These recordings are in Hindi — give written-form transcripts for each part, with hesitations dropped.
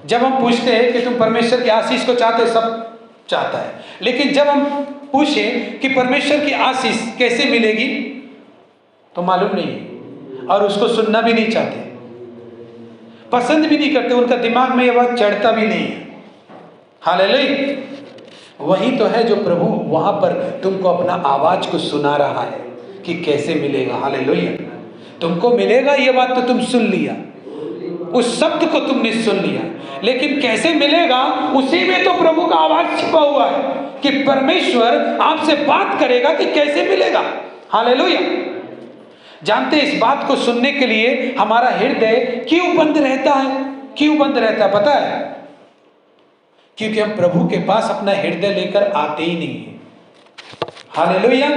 जब हम पूछते हैं कि तुम परमेश्वर की आशीष को चाहते हो, सब चाहता है, लेकिन जब हम पूछें कि परमेश्वर की आशीष कैसे मिलेगी तो मालूम नहीं, और उसको सुनना भी नहीं चाहते, पसंद भी नहीं करते, उनका दिमाग में यह बात चढ़ता भी नहीं है। हालेलुया। वही तो है जो प्रभु वहां पर तुमको अपना आवाज को सुना रहा है कि कैसे मिलेगा। हालेलुया। तुमको मिलेगा ये बात तो तुम सुन लिया, उस शब्द को तुमने सुन लिया, लेकिन कैसे मिलेगा उसी में तो प्रभु का आवाज छिपा हुआ है कि परमेश्वर आपसे बात करेगा कि कैसे मिलेगा। हालेलुया। जानते इस बात को सुनने के लिए हमारा हृदय क्यों बंद रहता है? क्यों बंद रहता है पता है? क्योंकि हम प्रभु के पास अपना हृदय लेकर आते ही नहीं है। हालेलुया।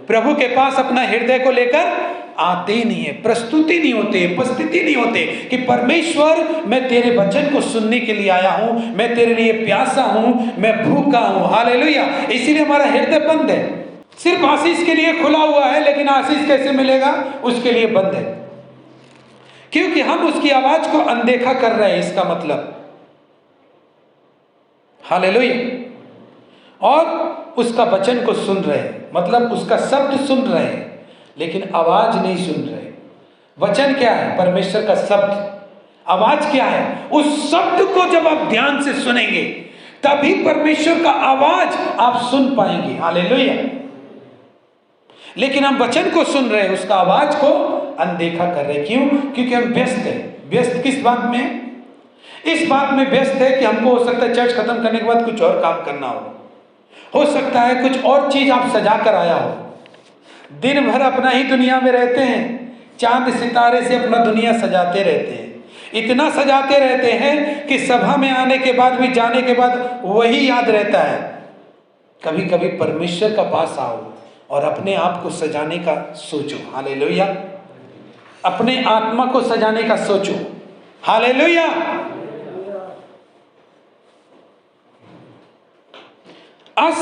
प्रभु के पास अपना हृदय को लेकर आते ही नहीं है, प्रस्तुति नहीं होते, उपस्थिति नहीं होते कि परमेश्वर मैं तेरे वचन को सुनने के लिए आया हूं, मैं तेरे लिए प्यासा हूं, मैं भूखा हूं। हालेलुया। इसीलिए हमारा हृदय बंद है, सिर्फ आशीष के लिए खुला हुआ है, लेकिन आशीष कैसे मिलेगा उसके लिए बंद है, क्योंकि हम उसकी आवाज को अनदेखा कर रहे हैं। इसका मतलब हालेलुया। और उसका वचन को सुन रहे हैं, मतलब उसका शब्द सुन रहे हैं, लेकिन आवाज नहीं सुन रहे। वचन क्या है? परमेश्वर का शब्द। आवाज क्या है? उस शब्द को जब आप ध्यान से सुनेंगे तभी परमेश्वर का आवाज आप सुन पाएंगे। हालेलुया। लेकिन हम वचन को सुन रहे हैं, उसका आवाज को अनदेखा कर रहे हैं। क्यों? क्योंकि हम व्यस्त हैं। व्यस्त किस बात में? इस बात में व्यस्त है कि हमको हो सकता है चर्च खत्म करने के बाद कुछ और काम करना हो सकता है कुछ और चीज आप सजा कर आया हो। दिन भर अपना ही दुनिया में रहते हैं, चांद सितारे से अपना दुनिया सजाते रहते हैं, इतना सजाते रहते हैं कि सभा में आने के बाद भी, जाने के बाद वही याद रहता है। कभी कभी परमेश्वर का पास आओ और अपने आप को सजाने का सोचो। हालेलुया। अपने आत्मा को सजाने का सोचो। हालेलुया। आज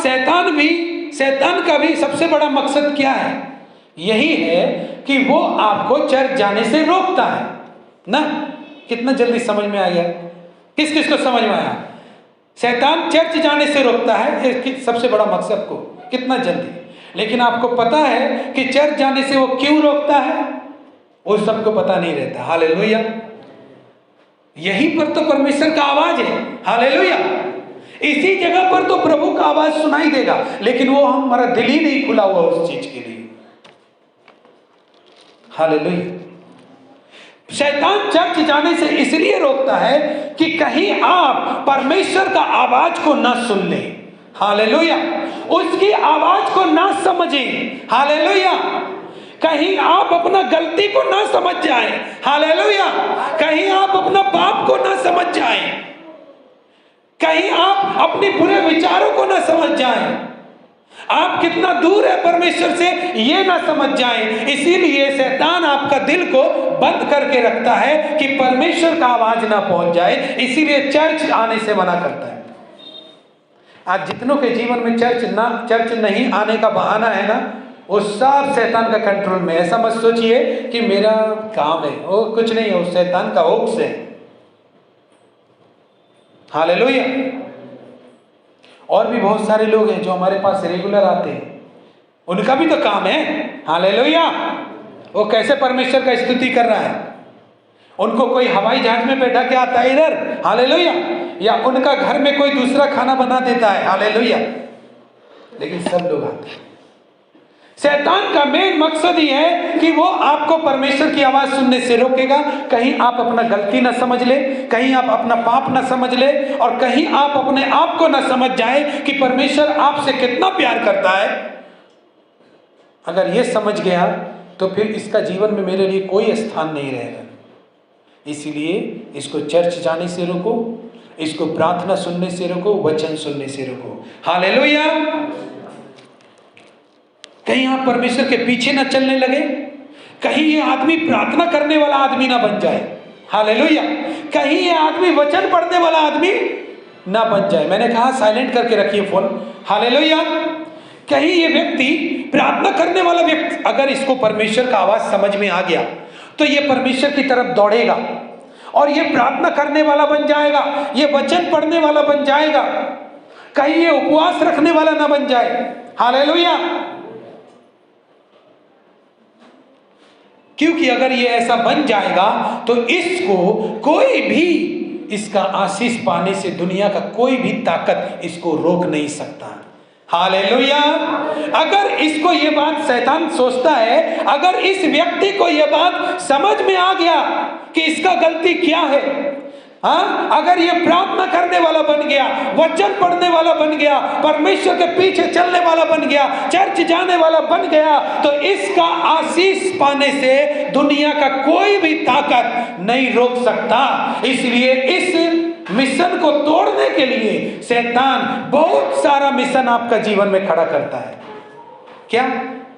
शैतान का भी सबसे बड़ा मकसद क्या है? यही है कि वो आपको चर्च जाने से रोकता है ना। कितना जल्दी समझ में आ गया? किस किस को समझ में आया? शैतान चर्च जाने से रोकता है, सबसे बड़ा मकसद को, कितना जल्दी। लेकिन आपको पता है कि चर्च जाने से वो क्यों रोकता है? वो सबको पता नहीं रहता। हालेलुया। यहीं पर तो परमेश्वर का आवाज है। हालेलुया। इसी जगह पर तो प्रभु का आवाज सुनाई देगा, लेकिन वो हमारा दिल ही नहीं खुला हुआ उस चीज के लिए। हालेलुया। शैतान चर्च जाने से इसलिए रोकता है कि कहीं आप परमेश्वर का आवाज को ना सुन लें। हालेलुया। उसकी आवाज को ना समझें। हालेलुया। कहीं आप अपना गलती को ना समझ जाएं। हालेलुया। कहीं आप अपना पाप को ना समझ जाएं, कहीं आप अपने बुरे विचारों को ना समझ जाएं, आप कितना दूर है परमेश्वर से ये ना समझ जाएं। इसीलिए शैतान आपका दिल को बंद करके रखता है कि परमेश्वर का आवाज ना पहुंच जाए, इसीलिए चर्च आने से मना करता है। आज जितनों के जीवन में चर्च नहीं आने का बहाना है ना, वो सब शैतान का कंट्रोल में। ऐसा मत सोचिए कि मेरा काम है, वो कुछ नहीं है, वो शैतान का होक्स है। हालेलुया। और भी बहुत सारे लोग हैं जो हमारे पास रेगुलर आते हैं, उनका भी तो काम है। हालेलुया। वो कैसे परमेश्वर का स्तुति कर रहा है, उनको कोई हवाई जहाज में बैठा के आता है इधर। हालेलुया। या उनका घर में कोई दूसरा खाना बना देता है। हालेलुया। लेकिन सब लोग आते हैं। शैतान का मेन मकसद ही है कि वो आपको परमेश्वर की आवाज सुनने से रोकेगा। कहीं आप अपना गलती ना समझ ले, कहीं आप अपना पाप ना समझ ले, और कहीं आप अपने आप को ना समझ जाए कि परमेश्वर आपसे कितना प्यार करता है। अगर ये समझ गया तो फिर इसका जीवन में मेरे लिए कोई स्थान नहीं रहेगा। इसीलिए इसको चर्च जाने से रोको, इसको प्रार्थना सुनने से रोको, वचन सुनने से रोको। हालेलुया। कहीं आप परमेश्वर के पीछे ना चलने लगे, कहीं ये आदमी प्रार्थना करने वाला आदमी ना बन जाए। हालेलुया। कहीं ये आदमी वचन पढ़ने वाला आदमी ना बन जाए। मैंने कहा साइलेंट करके रखिए फोन। हालेलुया। कहीं ये व्यक्ति प्रार्थना करने वाला व्यक्ति, अगर इसको परमेश्वर का आवाज समझ में आ गया तो ये परमेश्वर की तरफ दौड़ेगा और ये प्रार्थना करने वाला बन जाएगा, ये वचन पढ़ने वाला बन जाएगा, कहीं ये उपवास रखने वाला ना बन जाए। हालेलुया। क्योंकि अगर ये ऐसा बन जाएगा तो इसको कोई भी, इसका आशीष पाने से दुनिया का कोई भी ताकत इसको रोक नहीं सकता। हालेलुया। अगर इसको ये बात शैतान सोचता है, अगर इस व्यक्ति को ये बात समझ में आ गया कि इसका गलती क्या है, हाँ, अगर ये प्रार्थना करने वाला बन गया, वचन पढ़ने वाला बन गया, परमेश्वर के पीछे चलने वाला बन गया, चर्च जाने वाला बन गया, तो इसका आशीष पाने से दुनिया का कोई भी ताकत नहीं रोक सकता। इसलिए इस मिशन को तोड़ने के लिए शैतान बहुत सारा मिशन आपका जीवन में खड़ा करता है। क्या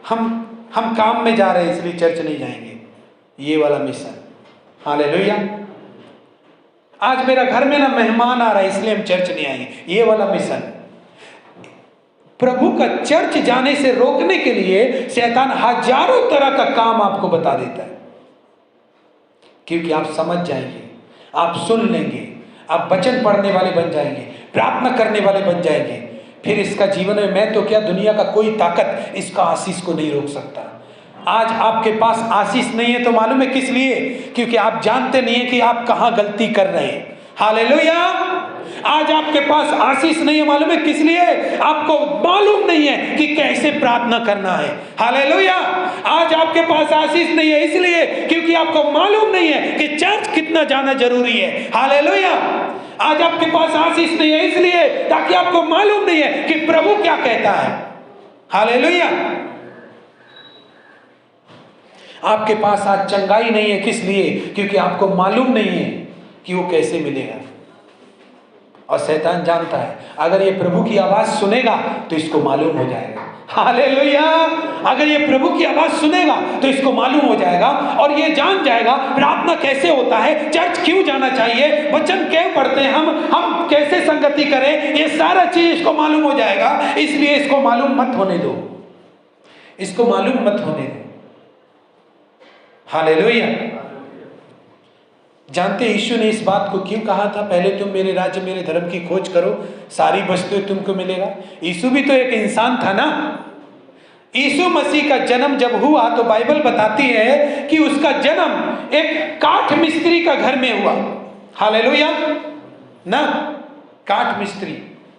हम काम में जा रहे हैं इसलिए चर्च नहीं जाएंगे, ये वाला मिशन। हालेलुया। आज मेरा घर में ना मेहमान आ रहा है इसलिए हम चर्च नहीं आएंगे, ये वाला मिशन। प्रभु का चर्च जाने से रोकने के लिए शैतान हजारों तरह का काम आपको बता देता है, क्योंकि आप समझ जाएंगे, आप सुन लेंगे, आप वचन पढ़ने वाले बन जाएंगे, प्रार्थना करने वाले बन जाएंगे, फिर इसका जीवन में मैं तो क्या, दुनिया का कोई ताकत इसका आशीष को नहीं रोक सकता। आज आपके पास आशीष नहीं है तो मालूम है किस लिए? क्योंकि आप जानते नहीं है कि आप कहां गलती कर रहे हैं। हालेलुया। आज आपके पास आशीष नहीं है, मालूम है किस लिए? आपको मालूम नहीं है कि कैसे प्रार्थना करना है। हालेलुया। आज आपके पास आशीष नहीं है इसलिए क्योंकि आपको मालूम नहीं है कि चर्च कितना जाना जरूरी है। हालेलुया। आज आपके पास आशीष नहीं है इसलिए ताकि आपको मालूम नहीं है कि प्रभु क्या कहता है। हालेलुया। आपके पास आज चंगाई नहीं है किस लिए? क्योंकि आपको मालूम नहीं है कि वो कैसे मिलेगा। और शैतान जानता है अगर ये प्रभु की आवाज सुनेगा तो इसको मालूम हो जाएगा। हालेलुया। अगर ये प्रभु की आवाज सुनेगा तो इसको मालूम हो जाएगा और ये जान जाएगा प्रार्थना कैसे होता है, चर्च क्यों जाना चाहिए, वचन क्यों पढ़ते हैं, हम कैसे संगति करें, ये सारा चीज इसको मालूम हो जाएगा। इसलिए इसको मालूम मत होने दो, इसको मालूम मत होने दो। हालेलुया। जानते यीशु ने इस बात को क्यों कहा था? पहले तुम मेरे राज्य मेरे धर्म की खोज करो, सारी वस्तुएं तुमको मिलेगा। यीशु भी तो एक इंसान था ना। यीशु मसीह का जन्म जब हुआ तो बाइबल बताती है कि उसका जन्म एक काठ मिस्त्री का घर में हुआ। हालेलुया ना, काठ मिस्त्री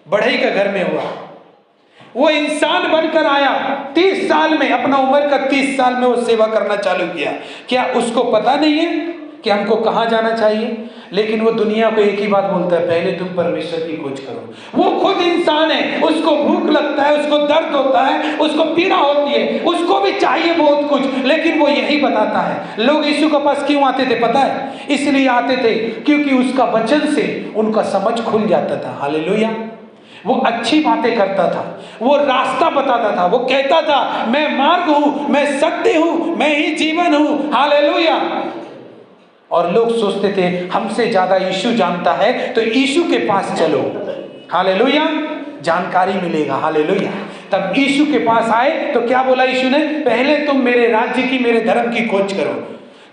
बढ़ई का घर में हुआ। वो इंसान बनकर आया, 30 साल में, अपना उम्र का 30 साल में वो सेवा करना चालू किया। क्या उसको पता नहीं है कि हमको कहाँ जाना चाहिए? लेकिन वो दुनिया को एक ही बात बोलता है, पहले तुम परमेश्वर की खोज करो। वो खुद इंसान है, उसको भूख लगता है, उसको दर्द होता है, उसको पीड़ा होती है, उसको भी चाहिए बहुत कुछ, लेकिन वो यही बताता है। लोग यीशु के पास क्यों आते थे पता है? इसलिए आते थे क्योंकि उसका वचन से उनका समझ खुल जाता था। हालेलुया। वो अच्छी बातें करता था, वो रास्ता बताता था, वो कहता था मैं मार्ग हूं, मैं सत्य हूं, मैं ही जीवन हूं। हालेलुया। और लोग सोचते थे हमसे ज्यादा यीशु जानता है तो यीशु के पास चलो। हालेलुया। जानकारी मिलेगा। हालेलुया। तब यीशु के पास आए तो क्या बोला यीशु ने? पहले तुम मेरे राज्य की, मेरे धर्म की खोज करो।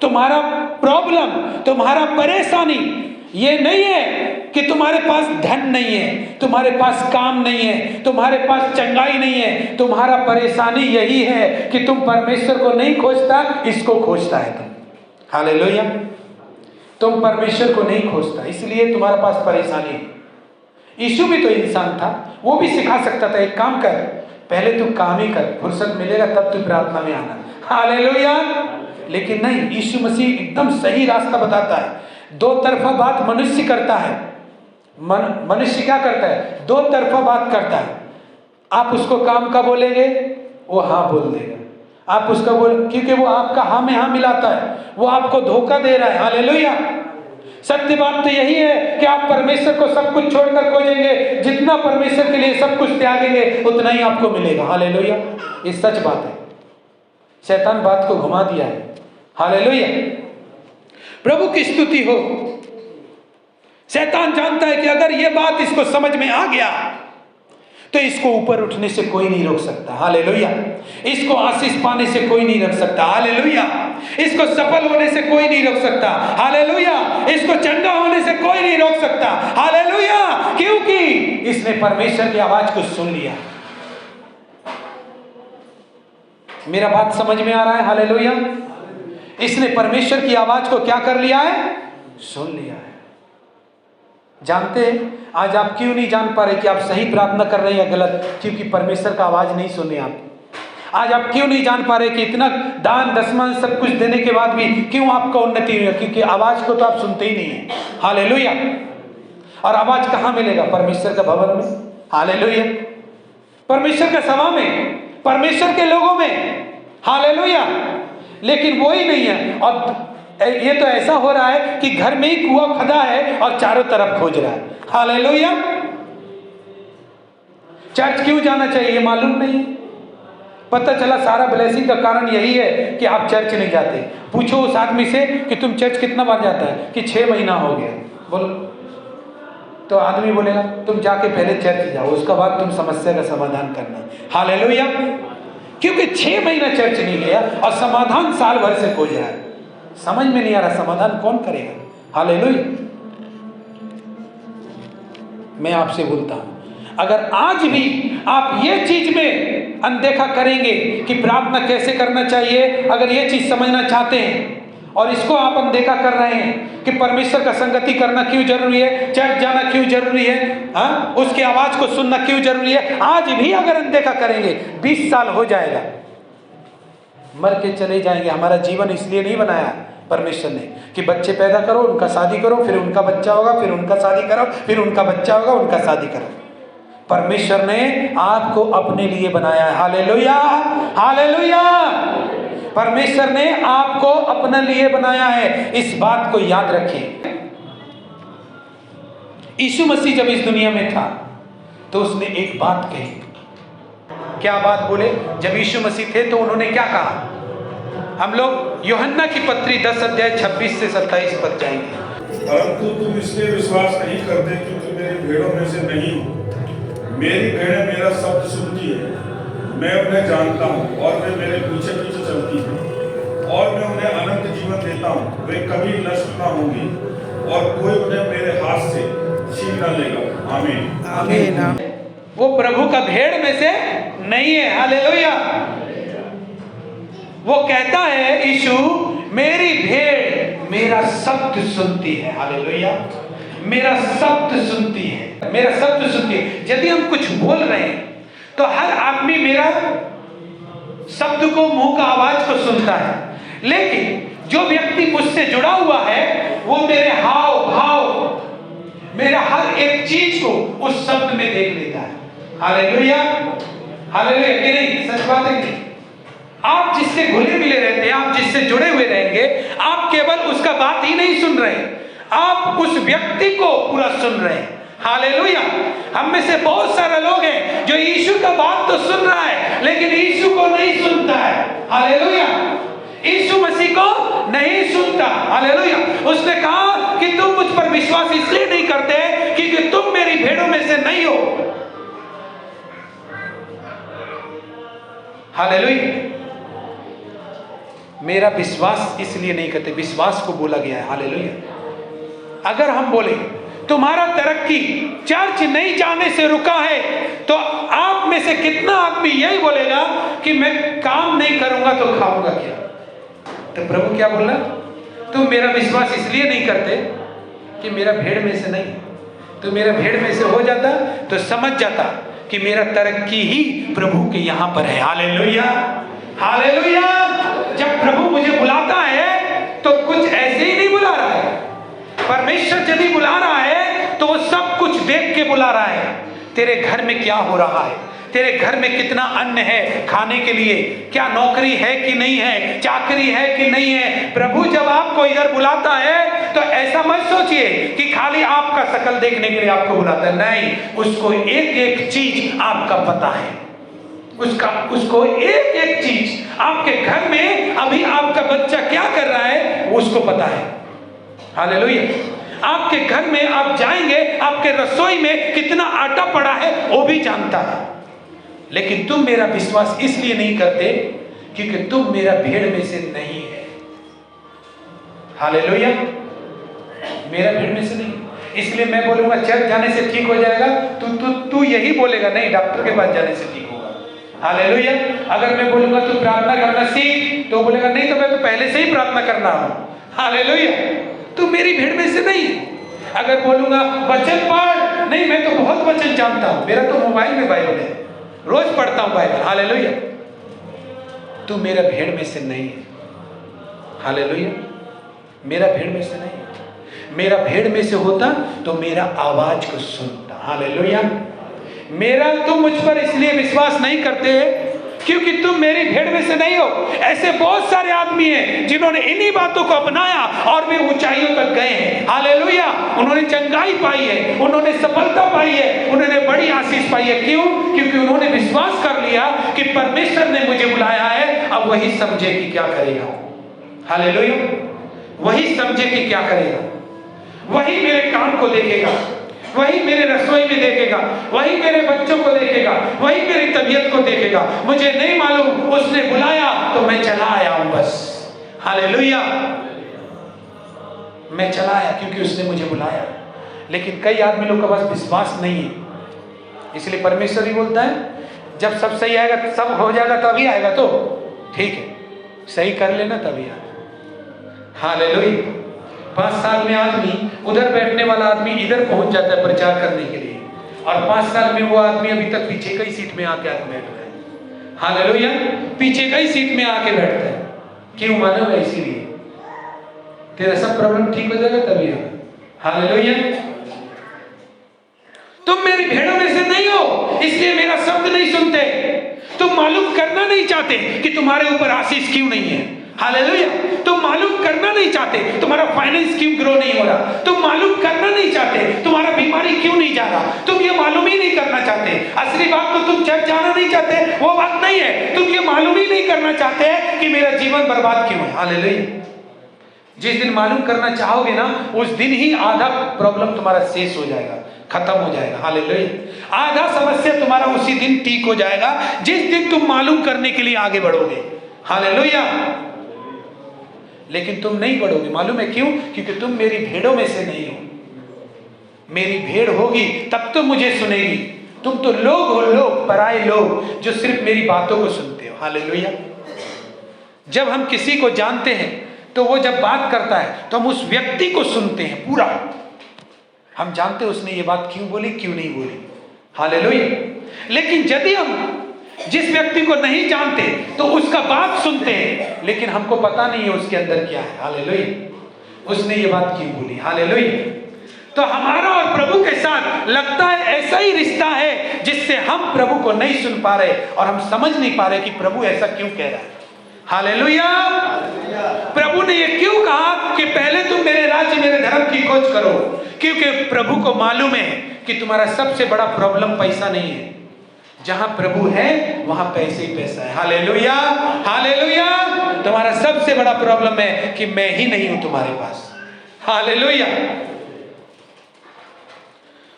तुम्हारा प्रॉब्लम, तुम्हारा परेशानी ये नहीं है कि तुम्हारे पास धन नहीं है, तुम्हारे पास काम नहीं है, तुम्हारे पास चंगाई नहीं है। तुम्हारा परेशानी यही है कि तुम परमेश्वर को नहीं खोजता, इसको खोजता है तुम। हालेलुया। तुम परमेश्वर को नहीं खोजता, इसलिए तुम्हारे पास परेशानी है। यीशु भी तो इंसान था, वो भी सिखा सकता था एक काम कर, पहले तू काम ही कर, फुर्सत मिलेगा तब तू प्रार्थना में आना। हालेलुया। लेकिन नहीं, यीशु मसीह एकदम सही रास्ता बताता है। दो तरफा बात मनुष्य करता है। मनुष्य क्या करता है? दो तरफा बात करता है। आप उसको काम का बोलेंगे, वो हाँ बोल देगा। आप उसका बोल, क्योंकि वो आपका हाँ में हाँ मिलाता है, वो आपको धोखा दे रहा है। हालेलुया। सत्य बात तो यही है कि आप परमेश्वर को सब कुछ छोड़कर खोजेंगे, जितना परमेश्वर के लिए सब कुछ त्यागेंगे उतना ही आपको मिलेगा। हालेलुया। ये सच बात है। शैतान बात को घुमा दिया है। हालेलुया। प्रभु की स्तुति हो। शैतान जानता है कि अगर ये बात इसको समझ में आ गया तो इसको ऊपर उठने से कोई नहीं रोक सकता। हालेलुया। इसको आशीष पाने से कोई नहीं रोक सकता। हालेलुया। इसको सफल होने से कोई नहीं रोक सकता। हालेलुया। इसको चंगा होने से कोई नहीं रोक सकता। हालेलुया। क्योंकि इसने परमेश्वर की आवाज को सुन लिया। मेरा बात समझ में आ रहा है? हालेलुया। इसने परमेश्वर की आवाज को क्या कर लिया है? सुन लिया है। जानते हैं आज आप क्यों नहीं जान पा रहे कि आप सही प्रार्थना कर रहे हैं या गलत? क्योंकि परमेश्वर का आवाज नहीं सुने आप। आज आप क्यों नहीं जान पा रहे कि इतना दान दसवां सब कुछ देने के बाद भी क्यों आपका उन्नति हुई? क्योंकि आवाज को तो आप सुनते ही नहीं है। हालेलुया। और आवाज कहाँ मिलेगा? परमेश्वर का भवन में। हालेलुया। परमेश्वर का सभा में, परमेश्वर के लोगों में। हालेलुया। लेकिन वो ही नहीं है। और ये तो ऐसा हो रहा है कि घर में ही कुआं खदा है और चारों तरफ खोज रहा है। हालेलुया। चर्च क्यों जाना चाहिए मालूम नहीं। पता चला सारा ब्लेसिंग का कारण यही है कि आप चर्च नहीं जाते। पूछो उस आदमी से कि तुम चर्च कितना बार जाता है? कि 6 महीना हो गया। बोलो तो आदमी बोलेगा तुम जाके पहले चर्च जाओ, उसका बाद तुम समस्या का समाधान करना। हालेलुया। क्योंकि 6 महीना चर्च नहीं गया और समाधान साल भर से खोज रहा है। समझ में नहीं आ रहा समाधान कौन करेगा? हालेलुया। मैं आपसे बोलता हूं, अगर आज भी आप ये चीज में अनदेखा करेंगे कि प्रार्थना कैसे करना चाहिए, अगर ये चीज समझना चाहते हैं और इसको आप अनदेखा कर रहे हैं कि परमेश्वर का संगति करना क्यों जरूरी है, चर्च जाना क्यों जरूरी है, हाँ, उसकी आवाज को सुनना क्यों जरूरी है, आज भी अगर अनदेखा करेंगे 20 साल हो जाएगा, मर के चले जाएंगे। हमारा जीवन इसलिए नहीं बनाया परमेश्वर ने कि बच्चे पैदा करो, उनका शादी करो, फिर उनका बच्चा होगा, फिर उनका शादी करो, फिर उनका बच्चा होगा, उनका शादी करो। परमेश्वर ने आपको अपने लिए बनाया है। हालेलुया। हालेलुया। परमेश्वर ने आपको अपने लिए बनाया है। इस बात को याद रखिए। यीशु मसीह जब इस दुनिया में था तो उसने एक बात कही। क्या बात बोले? जब यीशु मसीह थे तो उन्होंने क्या कहा? हम लोग यूहन्ना की पत्री 10 अध्याय 26 से 27 पर जाएंगे। परंतु तुम इसलिए विश्वास नहीं करते क्योंकि मेरी भेड़ों में से नहीं हो। मेरी भेड़ें मेरा शब्द सुनती है, मैं उन्हें जानता हूँ और वे मेरे पीछे पीछे चलती हैं और मैं उन्हें अनंत जीवन देता हूँ। वे कभी नष्ट न होंगी और कोई उन्हें मेरे हाथ से छीन न लेगा। आमीन। आमीन। वो प्रभु का भेड़ में से नहीं है। हालेलुया। वो कहता है यीशु, मेरी भेड़ मेरा शब्द सुनती है। हालेलुया। मेरा शब्द सुनती है, मेरा शब्द सुनती है। यदि हम कुछ बोल रहे हैं तो हर आदमी मेरा शब्द को, मुंह का आवाज को सुनता है, लेकिन जो व्यक्ति मुझसे जुड़ा हुआ है वो मेरे हाव भाव, मेरा हर एक चीज को उस शब्द में देख लेता है। हालेलुया। हालेलुया कि नहीं? सच बात है कि आप जिससे घुले मिले रहते हैं, आप जिससे जुड़े हुए रहेंगे, आप केवल उसका बात ही नहीं सुन रहे, आप उस व्यक्ति को पूरा सुन रहे हैं। हालेलुया। हम में से बहुत सारे लोग हैं जो यीशु का बात तो सुन रहा है लेकिन यीशु को नहीं सुनता है। हालेलुया। यीशु मसीह को नहीं सुनता। हालेलुया। उसने कहा कि तुम मुझ पर विश्वास इसलिए नहीं करते क्योंकि तुम मेरी भेड़ों में से नहीं हो। हालेलुया। मेरा विश्वास इसलिए नहीं करते, विश्वास को बोला गया है। हालेलुया। अगर हम बोले तुम्हारा तरक्की चर्च नहीं जाने से रुका है तो आप में से कितना आदमी यही बोलेगा कि मैं काम नहीं करूंगा तो खाऊंगा क्या? तो प्रभु क्या बोला? तुम मेरा विश्वास इसलिए नहीं करते कि मेरा भेड़ में से नहीं। तो मेरा भेड़ में से हो जाता तो समझ जाता कि मेरा तरक्की ही प्रभु के यहां पर है। हालेलुया। हालेलुया। जब प्रभु मुझे बुलाता है तो कुछ ऐसे ही नहीं बुला रहा है। परमेश्वर जब भी बुला रहा है तो वो सब कुछ देख के बुला रहा है। तेरे घर में क्या हो रहा है, तेरे घर में कितना अन्न है खाने के लिए, क्या नौकरी है कि नहीं है, चाकरी है कि नहीं है। प्रभु जब आपको इधर बुलाता है तो ऐसा मत सोचिए कि खाली आपका शकल देखने के लिए आपको बुलाता है। नहीं, उसको एक एक चीज आपका पता है। उसको एक एक चीज आपके घर में अभी आपका बच्चा क्या कर रहा है उसको पता है। हालेलुया। आपके घर में आप जाएंगे, आप आपके रसोई में कितना आटा पड़ा है वो भी जानता है। लेकिन तुम मेरा विश्वास इसलिए नहीं करते क्योंकि तुम मेरा भीड़ में से नहीं है। हालेलुया, मेरा भीड़ में से नहीं। इसलिए मैं बोलूंगा चर्च जाने से ठीक हो जाएगा, तू यही बोलेगा नहीं, डॉक्टर के पास जाने से ठीक होगा। हालेलुया। अगर मैं बोलूंगा तू प्रार्थना करना सीख, तो बोलेगा नहीं तो मैं तो पहले से ही प्रार्थना करना हूं। हालेलुया, तू मेरी भीड़ में से नहीं। अगर बोलूंगा वचन पढ़, नहीं मैं तो बहुत वचन जानता हूं, मेरा तो मोबाइल में बाइबल है, रोज पढ़ता हूं बाइबल। हालेलुया, तू मेरा भीड़ में से नहीं है। हालेलुया, मेरा भीड़ में से नहीं। मेरा भीड़ में से होता तो मेरा आवाज को सुनता। हालेलुया। मेरा तुम मुझ पर इसलिए विश्वास नहीं करते क्योंकि तुम मेरी भीड़ में से नहीं हो। ऐसे बहुत सारे आदमी हैं जिन्होंने इन्हीं बातों को अपनाया और वे ऊंचाइयों तक गए हैं। हालेलुया, उन्होंने चंगाई पाई है, उन्होंने सफलता पाई है, उन्होंने बड़ी आशीष पाई है। क्यों? क्योंकि उन्होंने विश्वास कर लिया कि परमेश्वर ने मुझे बुलाया है, अब वही समझे कि क्या करेगा। हालेलुया, वही समझे कि क्या करेगा, वही मेरे काम को देखेगा, वही मेरे रसोई में देखेगा, वही मेरे बच्चों को देखेगा, वही मेरी तबीयत को देखेगा। मुझे नहीं मालूम, उसने बुलाया तो मैं चला आया हूं बस। हालेलुया, मैं चला आया क्योंकि उसने मुझे बुलाया। लेकिन कई आदमी लोग का बस विश्वास नहीं है, इसलिए परमेश्वर ही बोलता है जब सब सही आएगा, सब हो जाएगा तभी आएगा, तो ठीक है सही कर लेना तभी आएगा। हालेलुया। 5 साल में आदमी, उधर बैठने वाला आदमी इधर पहुंच जाता है प्रचार करने के लिए, और 5 साल में वो आदमी अभी तक पीछे कई सीट में आके बैठ रहा है। हालेलुया, पीछे कई सीट में आके बैठता है। क्यों? मानव है, इसीलिए तेरा सब प्रॉब्लम ठीक हो जाएगा तभी आएगा। हालेलुया। तुम मेरी भेड़ों में से नहीं हो, इसलिए मेरा शब्द नहीं सुनते। तुम मालूम करना नहीं चाहते कि तुम्हारे ऊपर आशीष क्यों नहीं है। हालेलुया, तुम मालूम करना नहीं चाहते तुम्हारा फाइनेंस क्यों ग्रो नहीं हो रहा। तुम मालूम करना नहीं चाहते तुम्हारा बीमारी क्यों नहीं जा रहा। तुम ये मालूम ही नहीं करना चाहते। असली बात तो तुम चर्च जाना नहीं चाहते, वो बात नहीं है। तुम ये मालूम ही नहीं करना चाहते कि मेरा जीवन बर्बाद क्यों है। हालेलुया। जिस दिन मालूम करना चाहोगे ना, उस दिन ही आधा प्रॉब्लम तुम्हारा शेष हो जाएगा, खत्म हो जाएगा। हालेलुया। आधा समस्या तुम्हारा उसी दिन ठीक हो जाएगा जिस दिन तुम मालूम करने के लिए आगे बढ़ोगे। हालेलुया। लेकिन तुम नहीं बढ़ोगे, मालूम है क्यों? क्योंकि तुम मेरी भेड़ों में से नहीं हो। मेरी भेड़ होगी तब तो मुझे सुनेगी। तुम तो लोग हो, लोग पराये लोग जो सिर्फ मेरी बातों को सुनते हो। हालेलुया। जब हम किसी को जानते हैं तो वो जब बात करता है तो हम उस व्यक्ति को सुनते हैं पूरा। हम जानते हैं उसने ये बात क्यों बोली, क्यों नहीं बोली। हालेलुया। लेकिन यदि हम जिस व्यक्ति को नहीं जानते तो उसका बात सुनते हैं, लेकिन हमको पता नहीं है उसके अंदर क्या है। हालेलुया, उसने ये बात क्यों बोली। हालेलुया। तो हमारा और प्रभु के साथ लगता है ऐसा ही रिश्ता है जिससे हम प्रभु को नहीं सुन पा रहे और हम समझ नहीं पा रहे कि प्रभु ऐसा क्यों कह रहा है। हालेलुया। प्रभु ने ये क्यों कहा कि पहले तुम मेरे राज्य, मेरे धर्म की खोज करो, क्योंकि प्रभु को मालूम है कि तुम्हारा सबसे बड़ा प्रॉब्लम पैसा नहीं है। जहां प्रभु है वहां पैसे ही पैसा है। Hallelujah, hallelujah. तुम्हारा सबसे बड़ा प्रॉब्लम है कि मैं ही नहीं हूं तुम्हारे पास। हालेलुया।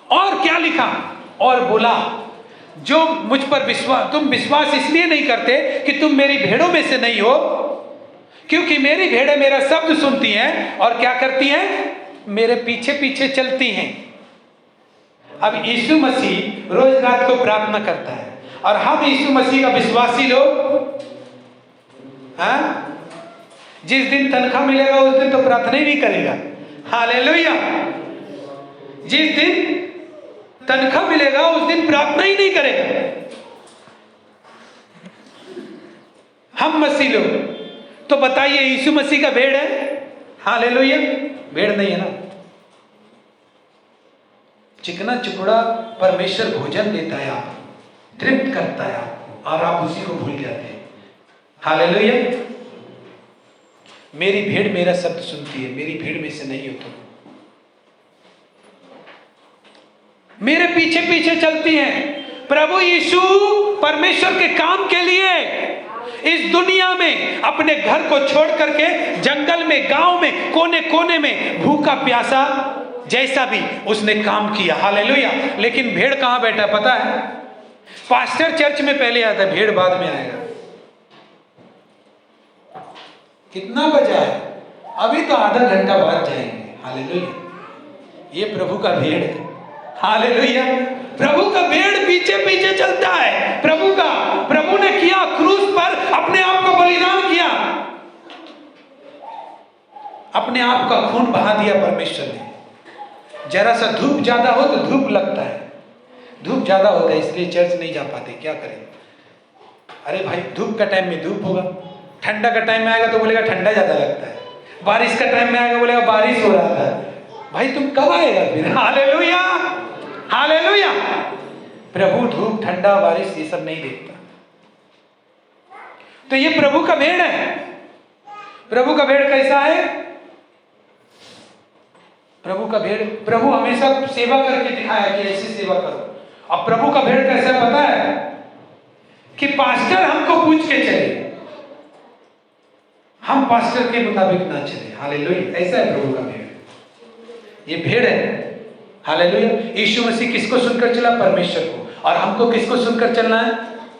और क्या लिखा? और बोला जो मुझ पर विश्वास, तुम विश्वास इसलिए नहीं करते कि तुम मेरी भेड़ों में से नहीं हो, क्योंकि मेरी भेड़ें मेरा शब्द सुनती हैं और क्या करती हैं? मेरे पीछे पीछे चलती हैं। अब यीशु मसीह रोज रात को प्रार्थना करता है और हम यीशु मसीह का विश्वासी लोग, हाँ, जिस दिन तनख्वाह मिलेगा उस दिन तो प्रार्थना ही नहीं करेगा। हालेलुया। जिस दिन तनख्वाह मिलेगा उस दिन प्रार्थना ही नहीं करेगा। हम मसीह लोग तो बताइए यीशु मसीह का भेड़ है? हालेलुया। भेड़ नहीं है ना। चिकना चुकड़ा परमेश्वर भोजन देता है, आप तृप्त करता है आपको, और आप उसी को भूल जाते हैं। हालेलुया। मेरी भेड़ मेरा शब्द सुनती है, मेरी भीड़ में से नहीं हो तुम। मेरे पीछे पीछे चलती हैं। प्रभु यीशु परमेश्वर के काम के लिए इस दुनिया में अपने घर को छोड़ करके जंगल में, गांव में, कोने कोने में भूखा प्यासा जैसा भी उसने काम किया, हालेलुया। लेकिन भेड़ कहाँ बैठा पता है? पास्टर चर्च में पहले आता है, भेड़ बाद में आएगा। कितना बजा है? अभी तो आधा घंटा बाद जाएंगे, हालेलुया। ये प्रभु का भेड़ है, हालेलुया। प्रभु का भेड़ पीछे पीछे चलता है। प्रभु ने किया, क्रूस पर अपने आप को बलिदान किया, अपने आप का खून बहा दिया परमेश्वर ने। जरा सा धूप ज्यादा हो तो धूप लगता है, धूप ज्यादा होता है इसलिए चर्च नहीं जा पाते, क्या करें? अरे भाई, धूप का टाइम में धूप होगा, ठंडा का टाइम में आएगा तो बोलेगा ठंडा ज्यादा लगता है, बारिश का टाइम में आएगा बोलेगा बारिश हो रहा था। भाई तुम कब आएगा फिर? Hallelujah, hallelujah. प्रभु धूप, ठंडा, बारिश ये सब नहीं देखता। तो ये प्रभु का भेड़ है। प्रभु का भेड़ कैसा है? प्रभु का भेड़, प्रभु हमेशा सेवा करके दिखाया कि ऐसी सेवा करो। अब प्रभु का भेड़ कैसा पता है? कि पास्टर हमको पूछ के चले, हम पास्टर के मुताबिक ना चले, हालेलुया। ऐसा है प्रभु का भेड़, ये भेड़ है, हालेलुया। यीशु मसीह किसको सुनकर चला? परमेश्वर को। और हमको किसको सुनकर चलना है?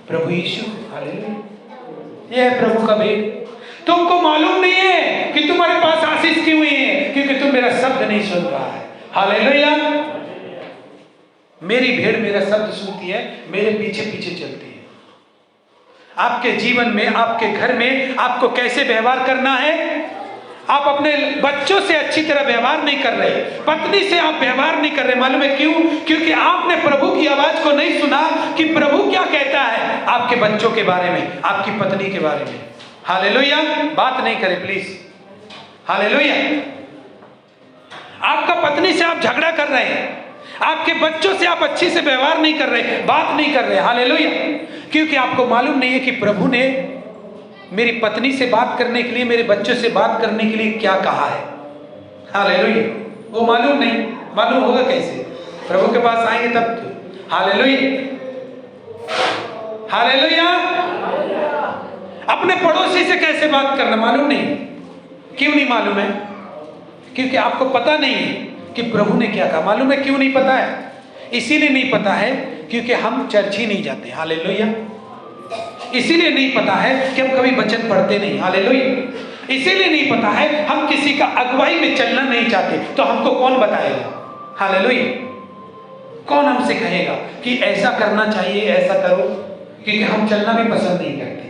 प्रभु यीशु, हालेलुया। ये है प्रभु का भेड़। तुमको मालूम नहीं है कि तुम्हारे पास आशीष क्यों हुई है? क्योंकि तुम मेरा शब्द नहीं सुन रहा है, हालेलुया। मेरी भेड़ मेरा शब्द सुनती है, मेरे पीछे पीछे चलती है। आपके जीवन में, आपके घर में आपको कैसे व्यवहार करना है? आप अपने बच्चों से अच्छी तरह व्यवहार नहीं कर रहे, पत्नी से आप व्यवहार नहीं कर रहे। मालूम है क्यों? क्योंकि आपने प्रभु की आवाज को नहीं सुना कि प्रभु क्या कहता है आपके बच्चों के बारे में, आपकी पत्नी के बारे में, हालेलुया। बात नहीं करें प्लीज, हालेलुया। आपका पत्नी से आप झगड़ा कर रहे हैं, आपके बच्चों से आप अच्छी से व्यवहार नहीं कर रहे, बात नहीं कर रहे, हालेलुया। क्योंकि आपको मालूम नहीं है कि प्रभु ने मेरी पत्नी से बात करने के लिए, मेरे बच्चों से बात करने के लिए क्या कहा है, हालेलुया। वो मालूम नहीं, मालूम होगा कैसे? प्रभु के पास आएंगे तब तो, हालेलुया, हालेलुया। अपने पड़ोसी से कैसे बात करना मालूम नहीं। क्यों नहीं मालूम है? क्योंकि आपको पता नहीं है कि प्रभु ने क्या कहा। मालूम है क्यों नहीं पता है? इसीलिए नहीं पता है क्योंकि हम चर्च ही नहीं जाते, हालेलुया। इसीलिए नहीं पता है कि हम कभी वचन पढ़ते नहीं, हालेलुया। इसीलिए नहीं पता है हम किसी का अगुवाई में चलना नहीं चाहते। तो हमको कौन बताएगा, हालेलुया? कौन हमसे कहेगा कि ऐसा करना चाहिए, ऐसा करो? क्योंकि हम चलना भी पसंद नहीं करते।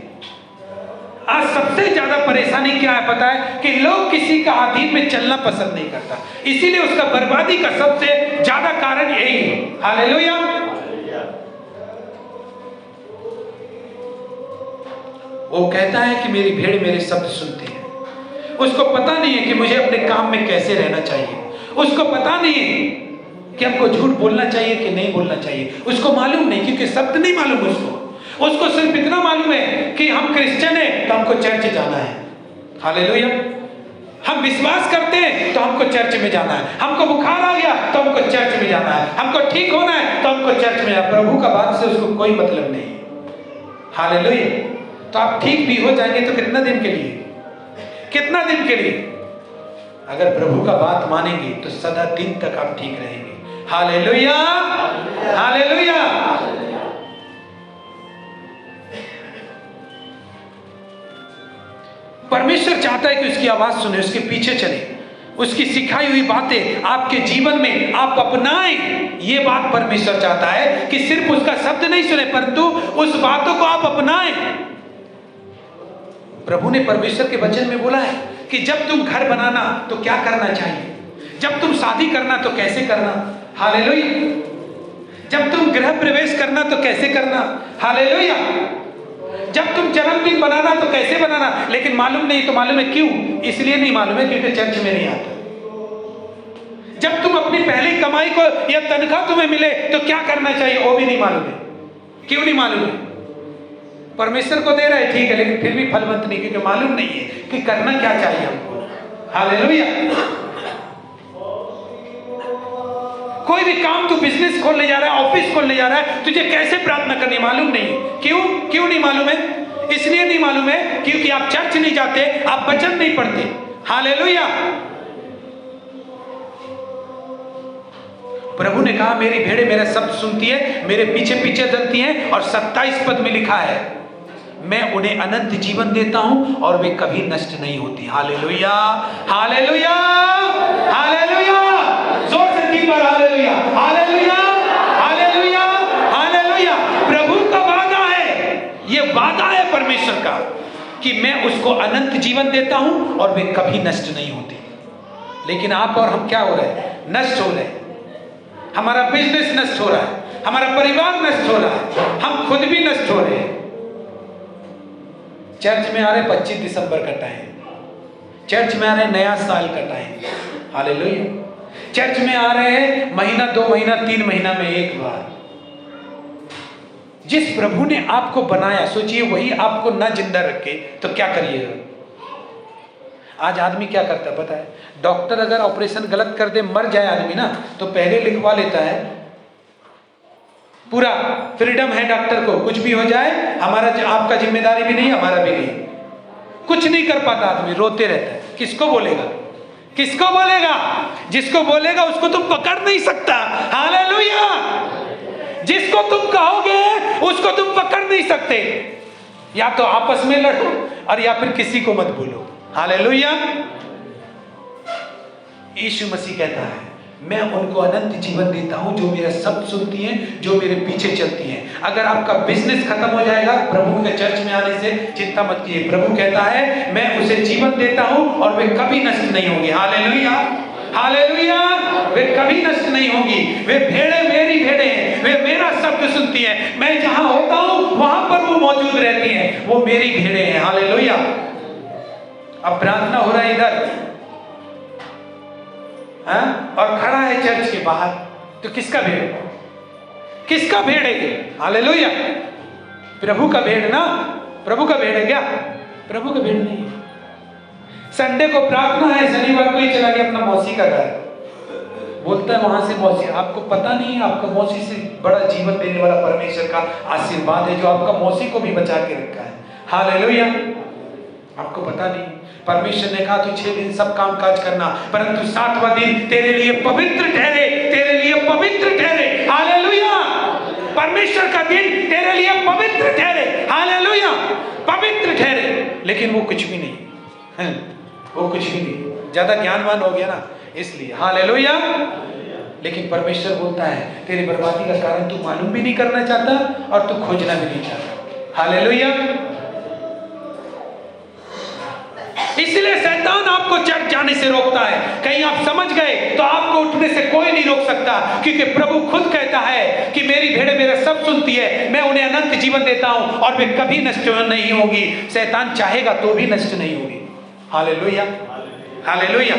आज सबसे ज्यादा परेशानी क्या है पता है? कि लोग किसी का अधीन में चलना पसंद नहीं करता, इसीलिए उसका बर्बादी का सबसे ज्यादा कारण यही है, हालेलुया। वो कहता है कि मेरी भेड़ मेरे शब्द सुनती है। उसको पता नहीं है कि मुझे अपने काम में कैसे रहना चाहिए। उसको पता नहीं है कि हमको झूठ बोलना चाहिए कि नहीं बोलना चाहिए। उसको मालूम नहीं, क्योंकि शब्द नहीं मालूम उसको सिर्फ इतना मालूम है कि हम क्रिश्चियन हैं तो हमको चर्च जाना है, हालेलुया। हम विश्वास करते हैं तो हमको चर्च में जाना है। हमको बुखार आ गया तो हमको चर्च में जाना है। हमको ठीक होना है तो हमको चर्च में जाना। प्रभु का बात से उसको कोई मतलब नहीं, हालेलुया। तो आप ठीक भी हो जाएंगे तो कितना दिन के लिए? कितना दिन के लिए? अगर प्रभु का बात मानेंगे तो सदा दिन तक आप ठीक रहेंगे, हालेलुया, हालेलुया। परमेश्वर चाहता है कि उसकी आवाज सुने, उसके पीछे चले, उसकी सिखाई हुई बातें आपके जीवन में आप अपनाएं। ये बात परमेश्वर चाहता है कि सिर्फ उसका शब्द नहीं सुने परंतु उस बातों को आप अपनाएं। प्रभु ने परमेश्वर के वचन में बोला है कि जब तुम घर बनाना तो क्या करना चाहिए, जब तुम शादी करना तो कैसे करना, हालेलुया। जब तुम गृह प्रवेश करना तो कैसे करना, हालेलुया। जब तुम जन्मदिन बनाना तो कैसे बनाना। लेकिन मालूम नहीं, तो मालूम है क्यों? इसलिए नहीं मालूम है क्योंकि चर्च में नहीं आता। जब तुम अपनी पहली कमाई को या तनख्वाह तुम्हें मिले तो क्या करना चाहिए, वो भी नहीं मालूम है। क्यों नहीं मालूम है? परमेश्वर को दे रहे ठीक है, लेकिन फिर भी फलवंत नहीं, क्योंकि मालूम नहीं है कि करना क्या चाहिए हमको, हालेलुया। कोई भी काम तू बिजनेस खोलने जा रहा है, ऑफिस खोलने जा रहा है, तुझे कैसे प्रार्थना करनी मालूम नहीं। क्यों नहीं मालूम है? इसलिए नहीं मालूम है क्योंकि आप चर्च नहीं जाते, आप वचन नहीं पढ़ते, हालेलुया। प्रभु ने कहा मेरी भेड़ें मेरा शब्द सुनती है, मेरे पीछे पीछे चलती हैं, और 27 पद में लिखा है मैं उन्हें अनंत जीवन देता हूं और वे कभी नष्ट नहीं होती। हालेलुया, हालेलुया, हालेलुया, जोर से 3 बार हालेलुया, हालेलुया, हालेलुया, हालेलुया। प्रभु का वादा है, ये वादा है परमेश्वर का कि मैं उसको अनंत जीवन देता हूं और वे कभी नष्ट नहीं होती। लेकिन आप और हम क्या हो रहे हैं? नष्ट हो रहे हैं। हमारा बिजनेस नष्ट हो रहा है, हमारा परिवार नष्ट हो रहा है, हम खुद भी नष्ट हो रहे हैं। चर्च में आ रहे 25 दिसंबर का टाइम, चर्च में आ रहे नया साल का टाइम, हालेलुया। चर्च में आ रहे हैं महीना 2 महीना 3 महीना में एक बार। जिस प्रभु ने आपको बनाया, सोचिए वही आपको ना जिंदा रखे तो क्या करिएगा? आज आदमी क्या करता है पता है? डॉक्टर अगर ऑपरेशन गलत कर दे, मर जाए आदमी ना, तो पहले लिखवा लेता है, पूरा फ्रीडम है डॉक्टर को, कुछ भी हो जाए हमारा, आपका जिम्मेदारी भी नहीं, हमारा भी नहीं। कुछ नहीं कर पाता आदमी, रोते रहता है। किसको बोलेगा? किसको बोलेगा? जिसको बोलेगा उसको तुम पकड़ नहीं सकता। हालेलुया। जिसको तुम कहोगे उसको तुम पकड़ नहीं सकते। या तो आपस में लड़ो और या फिर किसी को मत बोलो। हालेलुया। यीशु मसीह कहता है मैं उनको अनंत जीवन देता हूं जो मेरा शब्द सुनती हैं, जो मेरे पीछे चलती हैं। अगर आपका बिजनेस खत्म हो जाएगा प्रभु के चर्च में आने से, चिंता मत कीजिए। प्रभु कहता है मैं उसे जीवन देता हूं और वे कभी नष्ट नहीं होंगे। Hallelujah, hallelujah. वे कभी नष्ट नहीं होंगी। वे भेड़े मेरी भेड़े हैं, वे मेरा शब्द सुनती हैं। मैं जहां होता हूं वहां पर वो मौजूद रहती हैं, वो मेरी भेड़े हैं। हालेलुया। अब प्रार्थना हो रहा है इधर, और खड़ा है चर्च के बाहर, तो किसका भेड़? किसका भेड़ है ये? हालेलुया। प्रभु का भेड़ ना? प्रभु का भेड़ है क्या? प्रभु का भेड़ नहीं है। संडे को प्रार्थना है, शनिवार को ही चला गया अपना मौसी का घर, बोलता है वहां से मौसी। आपको पता नहीं है आपका मौसी से बड़ा जीवन देने वाला परमेश्वर का आशीर्वाद है जो आपका मौसी को भी बचा के रखा है। हालेलुया। आपको पता नहीं, परमेश्वर ने कहा तू 6 दिन सब काम काज करना, परंतु 7वां दिन तेरे लिए पवित्र ठहरे, तेरे लिए पवित्र ठहरे। हालेलुया। परमेश्वर का दिन तेरे लिए पवित्र ठहरे। हालेलुया। पवित्र ठहरे। लेकिन वो कुछ भी नहीं, वो कुछ भी नहीं, ज्यादा ज्ञानवान हो गया ना इसलिए। हालेलुया। लेकिन परमेश्वर बोलता है तेरी बर्बादी का कारण तू मालूम भी नहीं करना चाहता और तू खोजना भी नहीं चाहता। हालेलुया। इसलिए शैतान आपको चर्च जाने से रोकता है। कहीं आप समझ गए तो आपको उठने से कोई नहीं रोक सकता, क्योंकि प्रभु खुद कहता है कि मेरी भेड़ें मेरा सब सुनती है, मैं उन्हें अनंत जीवन देता हूं और वे कभी नष्ट नहीं होगी। शैतान चाहेगा तो भी नष्ट नहीं होगी। Hallelujah, hallelujah.